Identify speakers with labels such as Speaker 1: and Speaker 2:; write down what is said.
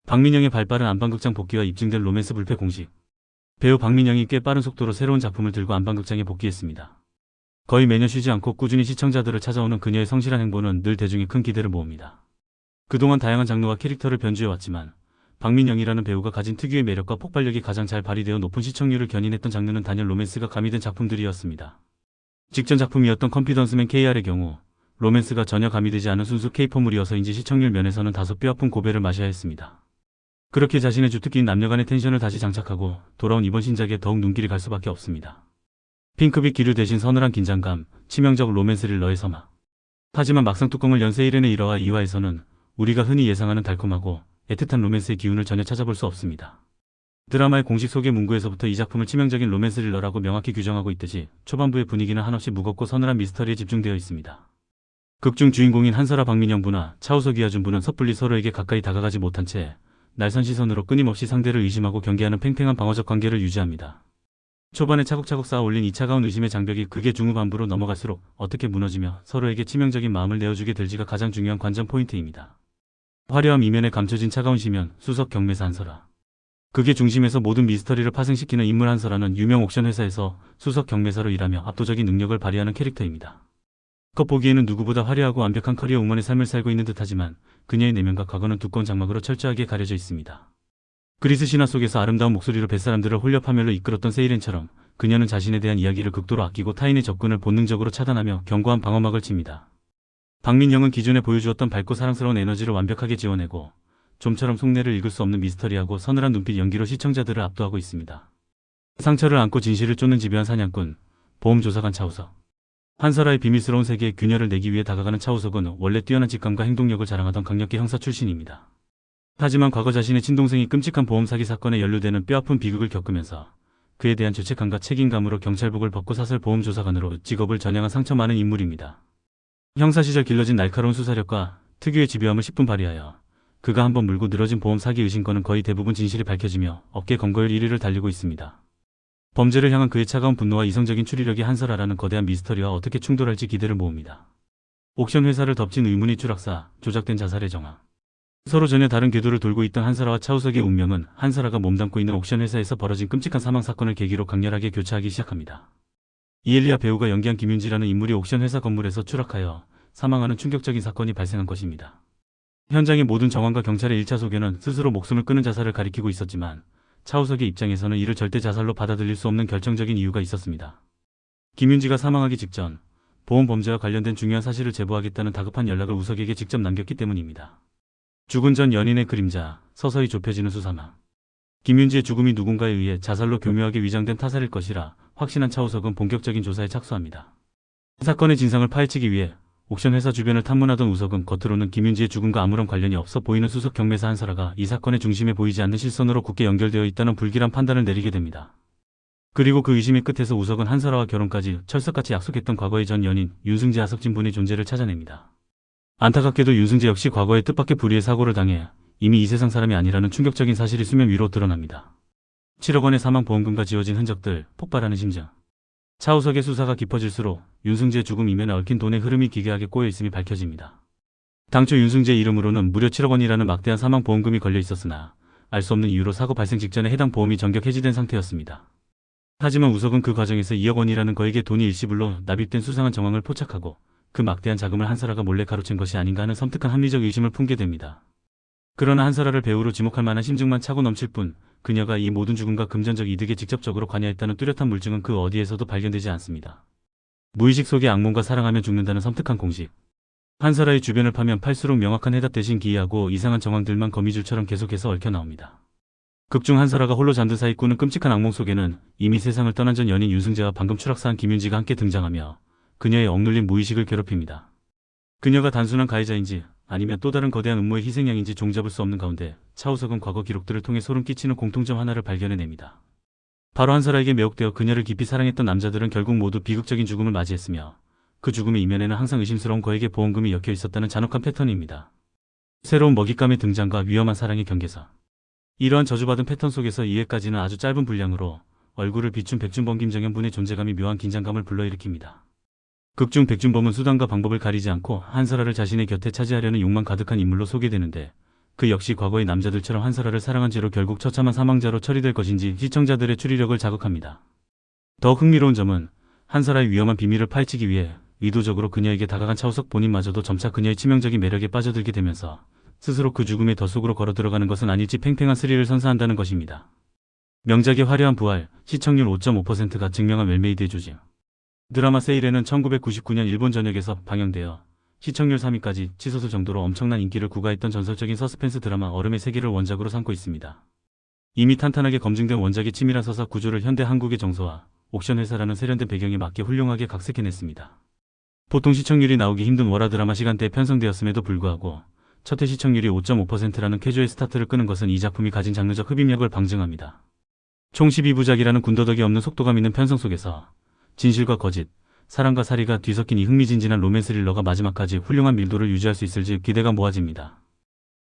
Speaker 1: 박민영의 발빠른 안방극장 복귀와 입증된 로맨스 불패 공식. 배우 박민영이 꽤 빠른 속도로 새로운 작품을 들고 안방극장에 복귀했습니다. 거의 매년 쉬지 않고 꾸준히 시청자들을 찾아오는 그녀의 성실한 행보는 늘 대중의 큰 기대를 모읍니다. 그동안 다양한 장르와 캐릭터를 변주해왔지만 박민영이라는 배우가 가진 특유의 매력과 폭발력이 가장 잘 발휘되어 높은 시청률을 견인했던 장르는 단연 로맨스가 가미된 작품들이었습니다. 직전 작품이었던 컨피던스맨 KR의 경우 로맨스가 전혀 가미되지 않은 순수 K-팝물이어서인지 시청률 면에서는 다소 뼈아픈 고배를 마셔야 했습니다. 그렇게 자신의 주특기인 남녀간의 텐션을 다시 장착하고 돌아온 이번 신작에 더욱 눈길이 갈 수밖에 없습니다. 핑크빛 기류 대신 서늘한 긴장감, 치명적 로맨스 릴러의 서막. 하지만 막상 뚜껑을 연 세일엔의 1화와 2화에서는 우리가 흔히 예상하는 달콤하고 애틋한 로맨스의 기운을 전혀 찾아볼 수 없습니다. 드라마의 공식 소개 문구에서부터 이 작품을 치명적인 로맨스 릴러라고 명확히 규정하고 있듯이 초반부의 분위기는 한없이 무겁고 서늘한 미스터리에 집중되어 있습니다. 극중 주인공인 한설아 박민영부나 차우석 이하준부는 섣불리 서로에게 가까이 다가가지 못한 채 날선 시선으로 끊임없이 상대를 의심하고 경계하는 팽팽한 방어적 관계를 유지합니다. 초반에 차곡차곡 쌓아 올린 이 차가운 의심의 장벽이 극의 중후반부로 넘어갈수록 어떻게 무너지며 서로에게 치명적인 마음을 내어주게 될지가 가장 중요한 관전 포인트입니다. 화려함 이면에 감춰진 차가운 시면, 수석 경매사 한설아. 극의 중심에서 모든 미스터리를 파생시키는 인물 한설아는 유명 옥션 회사에서 수석 경매사로 일하며 압도적인 능력을 발휘하는 캐릭터입니다. 겉보기에는 누구보다 화려하고 완벽한 커리어 우먼의 삶을 살고 있는 듯하지만 그녀의 내면과 과거는 두꺼운 장막으로 철저하게 가려져 있습니다. 그리스 신화 속에서 아름다운 목소리로 뱃사람들을 홀려 파멸로 이끌었던 세이렌처럼 그녀는 자신에 대한 이야기를 극도로 아끼고 타인의 접근을 본능적으로 차단하며 견고한 방어막을 칩니다. 박민영은 기존에 보여주었던 밝고 사랑스러운 에너지를 완벽하게 지워내고 좀처럼 속내를 읽을 수 없는 미스터리하고 서늘한 눈빛 연기로 시청자들을 압도하고 있습니다. 상처를 안고 진실을 쫓는 집요한 사냥꾼, 보험조사관 차우석. 한설아의 비밀스러운 세계에 균열을 내기 위해 다가가는 차우석은 원래 뛰어난 직감과 행동력을 자랑하던 강력계 형사 출신입니다. 하지만 과거 자신의 친동생이 끔찍한 보험 사기 사건에 연루되는 뼈아픈 비극을 겪으면서 그에 대한 죄책감과 책임감으로 경찰복을 벗고 사설 보험조사관으로 직업을 전향한 상처 많은 인물입니다. 형사 시절 길러진 날카로운 수사력과 특유의 집요함을 10분 발휘하여 그가 한번 물고 늘어진 보험 사기 의심건은 거의 대부분 진실이 밝혀지며 업계 검거율 1위를 달리고 있습니다. 범죄를 향한 그의 차가운 분노와 이성적인 추리력이 한설아라는 거대한 미스터리와 어떻게 충돌할지 기대를 모읍니다. 옥션 회사를 덮친 의문의 추락사, 조작된 자살의 정황. 서로 전혀 다른 궤도를 돌고 있던 한설아와 차우석의 운명은 한설아가 몸담고 있는 옥션 회사에서 벌어진 끔찍한 사망 사건을 계기로 강렬하게 교차하기 시작합니다. 이엘리아 배우가 연기한 김윤지라는 인물이 옥션 회사 건물에서 추락하여 사망하는 충격적인 사건이 발생한 것입니다. 현장의 모든 정황과 경찰의 1차 소견은 스스로 목숨을 끊은 자살을 가리키고 있었지만 차우석의 입장에서는 이를 절대 자살로 받아들일 수 없는 결정적인 이유가 있었습니다. 김윤지가 사망하기 직전 보험 범죄와 관련된 중요한 사실을 제보하겠다는 다급한 연락을 우석에게 직접 남겼기 때문입니다. 죽은 전 연인의 그림자, 서서히 좁혀지는 수사망. 김윤지의 죽음이 누군가에 의해 자살로 교묘하게 위장된 타살일 것이라 확신한 차우석은 본격적인 조사에 착수합니다. 사건의 진상을 파헤치기 위해 옥션 회사 주변을 탐문하던 우석은 겉으로는 김윤지의 죽음과 아무런 관련이 없어 보이는 수석 경매사 한설아가 이 사건의 중심에 보이지 않는 실선으로 굳게 연결되어 있다는 불길한 판단을 내리게 됩니다. 그리고 그 의심의 끝에서 우석은 한설아와 결혼까지 철석같이 약속했던 과거의 전 연인 윤승재 하석진 분의 존재를 찾아냅니다. 안타깝게도 윤승재 역시 과거의 뜻밖의 불의의 사고를 당해 이미 이 세상 사람이 아니라는 충격적인 사실이 수면 위로 드러납니다. 7억 원의 사망보험금과 지워진 흔적들, 폭발하는 심정. 차우석의 수사가 깊어질수록 윤승재의 죽음 이면에 얽힌 돈의 흐름이 기괴하게 꼬여있음이 밝혀집니다. 당초 윤승재 이름으로는 무려 7억 원이라는 막대한 사망보험금이 걸려 있었으나 알 수 없는 이유로 사고 발생 직전에 해당 보험이 전격 해지된 상태였습니다. 하지만 우석은 그 과정에서 2억 원이라는 거액의 돈이 일시불로 납입된 수상한 정황을 포착하고 그 막대한 자금을 한설아가 몰래 가로챈 것이 아닌가 하는 섬뜩한 합리적 의심을 품게 됩니다. 그러나 한설아를 배우로 지목할 만한 심증만 차고 넘칠 뿐 그녀가 이 모든 죽음과 금전적 이득에 직접적으로 관여했다는 뚜렷한 물증은 그 어디에서도 발견되지 않습니다. 무의식 속의 악몽과 사랑하면 죽는다는 섬뜩한 공식. 한설아의 주변을 파면 팔수록 명확한 해답 대신 기이하고 이상한 정황들만 거미줄처럼 계속해서 얽혀 나옵니다. 극중 한설아가 홀로 잔드 사이 꾸는 끔찍한 악몽 속에는 이미 세상을 떠난 전 연인 윤승재와 방금 추락사한 김윤지가 함께 등장하며 그녀의 억눌린 무의식을 괴롭힙니다. 그녀가 단순한 가해자인지 아니면 또 다른 거대한 음모의 희생양인지 종잡을 수 없는 가운데 차우석은 과거 기록들을 통해 소름 끼치는 공통점 하나를 발견해냅니다. 바로 한설아에게 매혹되어 그녀를 깊이 사랑했던 남자들은 결국 모두 비극적인 죽음을 맞이했으며 그 죽음의 이면에는 항상 의심스러운 거액의 보험금이 엮여 있었다는 잔혹한 패턴입니다. 새로운 먹잇감의 등장과 위험한 사랑의 경계선. 이러한 저주받은 패턴 속에서 이해까지는 아주 짧은 분량으로 얼굴을 비춘 백준범 김정현 분의 존재감이 묘한 긴장감을 불러일으킵니다. 극중 백준범은 수단과 방법을 가리지 않고 한설아를 자신의 곁에 차지하려는 욕망 가득한 인물로 소개되는데 그 역시 과거의 남자들처럼 한설아를 사랑한 채로 결국 처참한 사망자로 처리될 것인지 시청자들의 추리력을 자극합니다. 더욱 흥미로운 점은 한설아의 위험한 비밀을 파헤치기 위해 의도적으로 그녀에게 다가간 차우석 본인마저도 점차 그녀의 치명적인 매력에 빠져들게 되면서 스스로 그 죽음의 더 속으로 걸어 들어가는 것은 아닐지 팽팽한 스릴을 선사한다는 것입니다. 명작의 화려한 부활, 시청률 5.5%가 증명한 웰메이드의 조짐. 드라마 세일에는 1999년 일본 전역에서 방영되어 시청률 3위까지 치솟을 정도로 엄청난 인기를 구가했던 전설적인 서스펜스 드라마 얼음의 세계를 원작으로 삼고 있습니다. 이미 탄탄하게 검증된 원작의 치밀한 서사 구조를 현대 한국의 정서와 옥션 회사라는 세련된 배경에 맞게 훌륭하게 각색해냈습니다. 보통 시청률이 나오기 힘든 월화 드라마 시간대에 편성되었음에도 불구하고 첫회 시청률이 5.5%라는 쾌조의 스타트를 끄는 것은 이 작품이 가진 장르적 흡입력을 방증합니다. 총 12부작이라는 군더더기 없는 속도감 있는 편성 속에서 진실과 거짓, 사랑과 살이가 뒤섞인 이 흥미진진한 로맨스 스릴러가 마지막까지 훌륭한 밀도를 유지할 수 있을지 기대가 모아집니다.